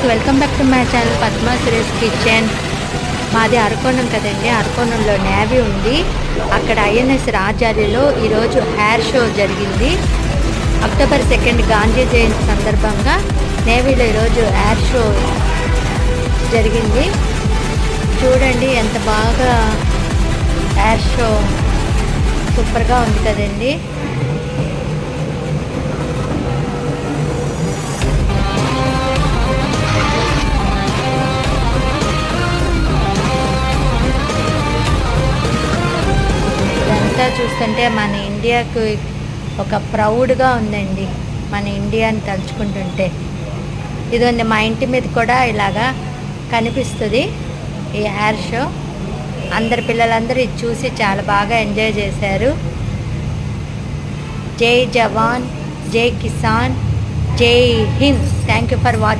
Friends, welcome back to my channel Padma Suresh kitchen. మాది అరకోణం కదండి. అరకోణంలో navy ఉంది. అక్కడ ఐఎన్ఎస్ రాజాలిలో ఈరోజు హెయిర్ షో జరిగింది. అక్టోబర్ 2 గాంధీ జయంతి సందర్భంగా నేవీలో ఈరోజు హెయిర్ షో జరిగింది. చూడండి ఎంత బాగా హెయిర్ షో సూపర్గా ఉంది కదండి. చూస్తుంటే మన ఇండియాకు ఒక ప్రౌడ్గా ఉందండి. మన ఇండియాని తలుచుకుంటుంటే ఇదండి. మా ఇంటి మీద కూడా ఇలాగా కనిపిస్తుంది ఈ హెయిర్ షో. అందరి పిల్లలందరూ ఇది చూసి చాలా బాగా ఎంజాయ్ చేశారు. జై జవాన్, జై కిసాన్, జై Hind. Thank you for watching.